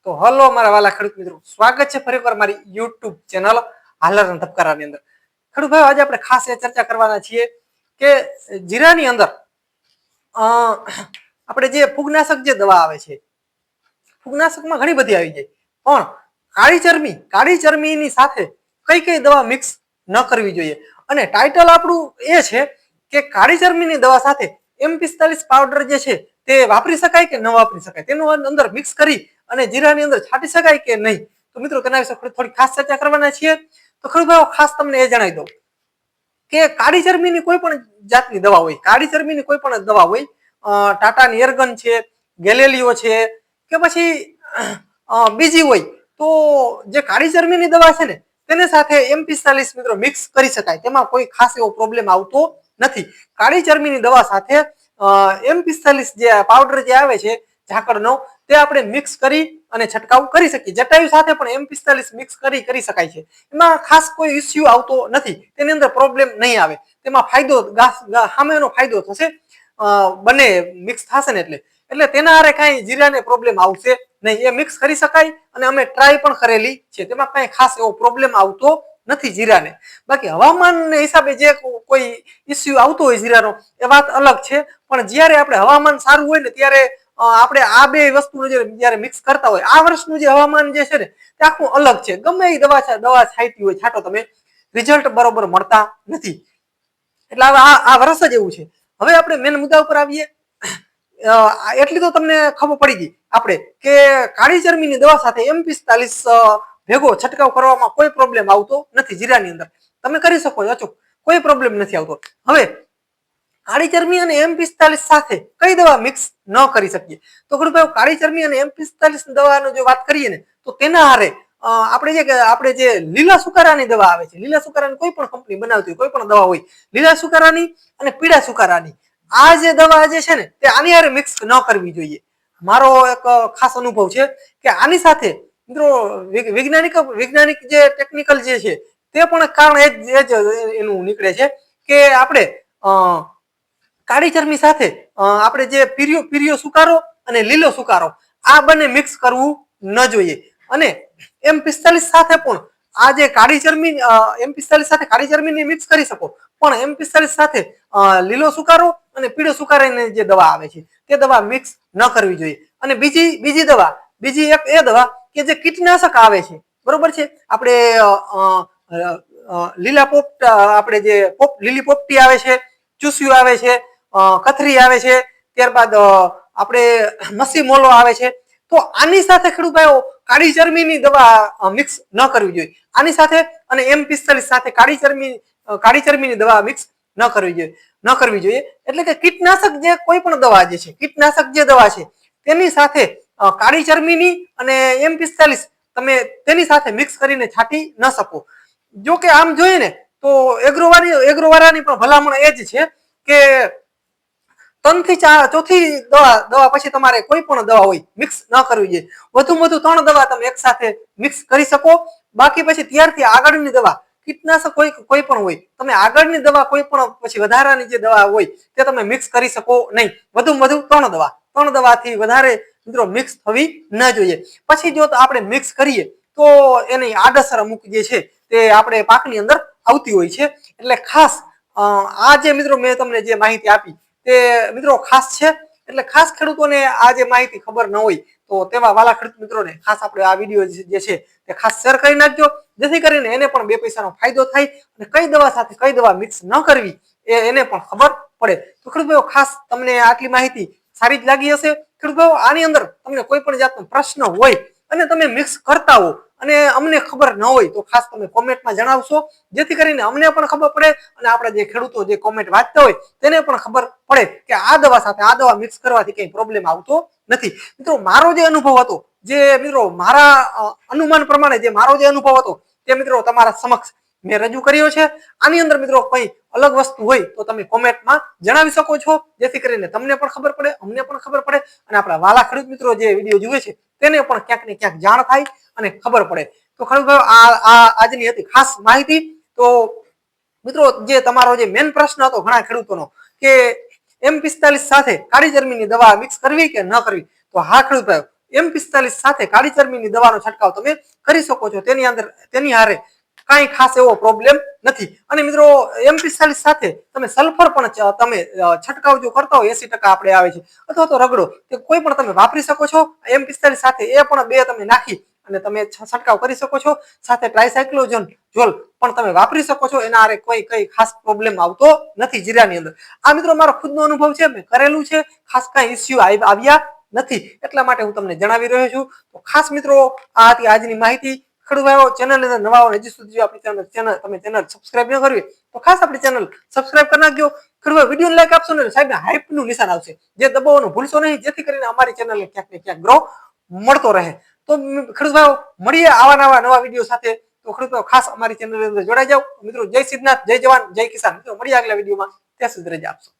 તો હલો મારા વાલા ખેડૂત મિત્રો, સ્વાગત છે ફરીવાર મારી યુટ્યુબ ચેનલ હાલર અને ધબકારાની અંદર. ખેડૂત ભાઈ, આજે આપણે ખાસ એ ચર્ચા કરવાના છીએ કે જીરાની અંદર આપણે જે ફૂગનાશક જે દવા આવે છે, ફૂગનાશકમાં ઘણી બધી આવી જાય, પણ કાળી ચરમીની સાથે કઈ કઈ દવા મિક્સ ન કરવી જોઈએ. અને ટાઇટલ આપણું એ છે કે કાળી ચરમીની દવા સાથે M45 પાવડર જે છે તે વાપરી શકાય કે ન વાપરી શકાય, તેનું અંદર મિક્સ કરી અને જીરાની અંદર છાંટી શકાય કે નહીં. તો મિત્રો, તેના વિશે થોડી ખાસ ચર્ચા કરવાના છીએ. તો ખેડૂત ખાસ તમને એ જણાવી દઉં કે કાળી ચરમીની કોઈ પણ જાતની દવા હોય, કાળી ચરમીની કોઈ પણ દવા હોય, ટાટાની એરગન છે, ગેલેલિયો છે કે પછી બીજી હોય, તો જે કાળી ચરમીની દવા છે ને તેની સાથે M45 મિત્રો મિક્સ કરી શકાય, તેમાં કોઈ ખાસ એવો પ્રોબ્લેમ આવતો નથી. કાળી ચરમીની દવા સાથે M45 જે પાવડર જે આવે છે ઝાકળનો, તે આપણે મિક્સ કરી અને છંટકાવ કરી શકીએ. જટાયુ સાથે પણ M45 મિક્સ કરી શકાય છે. એમાં ખાસ કોઈ ઇસ્યુ આવતો નથી, તેની અંદર પ્રોબ્લેમ નહીં આવે. તેમાં ફાયદો સામેનો ફાયદો થશે, બંને મિક્સ થશે ને એટલે તેના હારે કાંઈ જીરાને પ્રોબ્લેમ આવશે નહીં. એ મિક્સ કરી શકાય અને અમે ટ્રાય પણ કરેલી છે, તેમાં કાંઈ ખાસ એવો પ્રોબ્લેમ આવતો નથી જીરાને. બાકી હવામાનને હિસાબે જે કોઈ ઇસ્યુ આવતો હોય જીરાનો, એ વાત અલગ છે. પણ જ્યારે આપણે હવામાન સારું હોય ને ત્યારે આપણે આ બે વસ્તુનું જયારે મિક્સ કરતા હોય, આ વર્ષનું જે હવામાન જે છે ને તે આખું અલગ છે. ગમે એ દવા છાંટી હોય છાંટો તમે, રિઝલ્ટ બરોબર મળતા નથી. એટલે આ વર્ષ જ એવું છે. હવે આપણે મેન મુદ્દા ઉપર આવીએ. એટલી તો તમને ખબર પડી ગઈ આપણે કે કાળી ચરમીની દવા સાથે M45 ભેગો છંટકાવ કરવામાં કોઈ પ્રોબ્લેમ આવતો નથી. જીરાની અંદર તમે કરી શકો છો અચૂક, કોઈ પ્રોબ્લેમ નથી આવતો. હવે કાળી ચરમી અને M45 સાથે કઈ દવા મિક્સ ન કરી શકીએ? તો ખેડૂત કાળી ચરમી અને M45 દવાનો જો વાત કરીએ ને, તો તેના હારે આપણે જે લીલા સુકારાની દવા આવે છે, લીલા સુકારાની કોઈ પણ કંપની બનાવતી હોય, કોઈ પણ દવા હોય, લીલા સુકારાની અને પીળા સુકારાની, આ જે દવા જે છે ને તે આની હારે મિક્સ ન કરવી જોઈએ. મારો એક ખાસ અનુભવ છે કે આની સાથે મિત્રો વૈજ્ઞાનિક જે ટેકનિકલ જે છે તે પણ કારણ એ જ એનું નીકળે છે કે આપણે કાળી ચરમી સાથે આપણે જે પીળો સુકારો અને લીલો સુકારો, આ બંને મિક્સ કરવું ન જોઈએ. અને M45 સાથે પણ આ જે કાળી ચરમી, M45 સાથે કાળી ચરમીને મિક્સ કરી શકો, પણ M45 સાથે લીલો સુકારો અને પીળો સુકારાની જે દવા આવે છે તે દવા મિક્સ ન કરવી જોઈએ. અને બીજી એક એ દવા કે જે કીટનાશક આવે છે, બરોબર છે, આપણે લીલા પોપટ, આપણે જે લીલી પોપટી આવે છે, ચૂસ્યું આવે છે, કથરી આવે છે, ત્યારબાદ આપણે મસી મોલો આવે છે. તો આની સાથે ખેડૂત ભાઈઓ કાળી ચરમીની દવા મિક્સ ન કરવી જોઈએ. આની સાથે અને M45 સાથે કાળી ચરમીની દવા મિક્સ ન કરવી જોઈએ. એટલે કે કીટનાશક જે કોઈ પણ દવા જે છે, કીટનાશક જે દવા છે તેની સાથે કાળી ચરમીની અને M45 તમે તેની સાથે મિક્સ કરીને છાંટી ન શકો. જો કે આમ જોઈએ ને તો એગ્રોવાળાની પણ ભલામણ એ જ છે કે 3 થી 4 દવા પછી તમારે કોઈ પણ દવા હોય મિક્સ ન કરવી જોઈએ. વધુમાં વધુ 3 દવા તમે એક સાથે મિક્સ કરી શકો. બાકી પછી ત્યારથી આગળની દવા, કીટનાશક કોઈ પણ હોય, તમે આગળની દવા કોઈ પણ પછી વધારાની જે દવા હોય તે તમે મિક્સ કરી શકો નહીં. વધુમાં વધુ 3 દવાથી વધારે મિત્રો મિક્સ થવી ન જોઈએ. પછી જો આપણે મિક્સ કરીએ તો એની આડઅસર અમુક જે છે તે આપણે પાકની અંદર આવતી હોય છે. એટલે ખાસ આ જે મિત્રો મેં તમને જે માહિતી આપી તે મિત્રો ખાસ છે. એટલે ખાસ ખેડૂતોને આ જે માહિતી ખબર ન હોય તો તેવા વાલા ખેડૂત મિત્રોને ખાસ આપણે આ વિડીયો જે છે તે ખાસ શેર કરી નાખજો, જેથી કરીને એને પણ 2 પૈસાનો ફાયદો થાય અને કઈ દવા સાથે કઈ દવા મિક્સ ન કરવી એને પણ ખબર પડે. તો ખેડૂત ખાસ તમને આટલી માહિતી સારી જ લાગી હશે. ખેડૂત આની અંદર તમને કોઈ પણ જાતનો પ્રશ્ન હોય અને તમે મિક્સ કરતા હો અને અમને ખબર ન હોય તો ખાસ તમે કોમેન્ટમાં જણાવશો, જેથી કરીને અમને પણ ખબર પડે અને આપણા જે ખેડૂતો જે કોમેન્ટ વાંચતા હોય તેને પણ ખબર પડે કે આ દવા સાથે આ દવા મિક્સ કરવાથી કઈ પ્રોબ્લેમ આવતો નથી. મિત્રો, મારો જે અનુભવ હતો, જે મિત્રો મારા અનુમાન પ્રમાણે જે મારો જે અનુભવ હતો તે મિત્રો તમારા સમક્ષ મેં રજૂ કર્યો છે. આની અંદર મિત્રો કઈ અલગ વસ્તુ હોય તો તમે કોમેન્ટમાં જણાવી શકો છો, જેથી કરીને તમને પણ ખબર પડે, અમને પણ ખબર પડે અને આપણા વાલા ખેડૂત મિત્રો જે વિડીયો જુએ છે તેને પણ ક્યાંક ને ક્યાંક જાણ થાય અને ખબર પડે. તો ખેડૂત આજની હતી ખાસ માહિતી. તો મિત્રો, જે તમારો જે મેન પ્રશ્ન હતો ઘણા ખેડૂતોનો કે M45 સાથે કાળી ચરમીની દવા મિક્સ કરવી કે ન કરવી, તો હા ખેડૂત ભાઈ, M45 સાથે કાળી ચરબીની દવાનો છંટકાવ તમે કરી શકો છો. તેની હારે કાંઈ ખાસ એવો પ્રોબ્લેમ નથી. અને મિત્રો M45 સાથે તમે સલ્ફર પણ તમે છંટકાવ જો કરતા હોય 80% આપણે આવે છે, અથવા તો રગડો કે કોઈ પણ તમે વાપરી શકો છો. M45 સાથે એ પણ 2 તમે નાખી અને તમે છંટકાવ કરી શકો છો. સાથે ટ્રાયસાયક્લોઝોન જોલ પણ તમે વાપરી શકો છો. એના હારે કઈ ખાસ પ્રોબ્લેમ આવતો નથી જીરાની અંદર. આ મિત્રો મારો ખુદનો અનુભવ છે, મેં કરેલું છે, ખાસ કાંઈ ઇસ્યુ આવ્યા નથી, એટલા માટે હું તમને જણાવી રહ્યો છું. તો ખાસ મિત્રો આ હતી આજની માહિતી. ખેડૂત ભાઈઓ ચેનલની અંદર નવા હોય, હજી સુધી આપણી ચેનલ સબસ્ક્રાઇબ ન કરવી તો ખાસ આપણી ચેનલ સબસ્ક્રાઇબ કરી નાખજો. ખેડૂત વિડીયો લાઈક આપશો ને સાહેબ હાઈપનું નિશાન આવશે, જે દબાવવાનું ભૂલશો નહીં, જેથી કરીને અમારી ચેનલને ક્યાંક ને ક્યાંક ગ્રો મળતો રહે. તો ખેડૂત ભાઈઓ મળીએ આવા નવા વિડીયો સાથે. તો ખેડૂત ભાઈઓ ખાસ અમારી ચેનલની અંદર જોડાઈ જાઓ. મિત્રો જય સિદ્ધનાથ, જય જવાન, જય કિસાન. મિત્રો મળીએ આગલા વિડીયોમાં. ત્યાં સુધી રજા આપશો.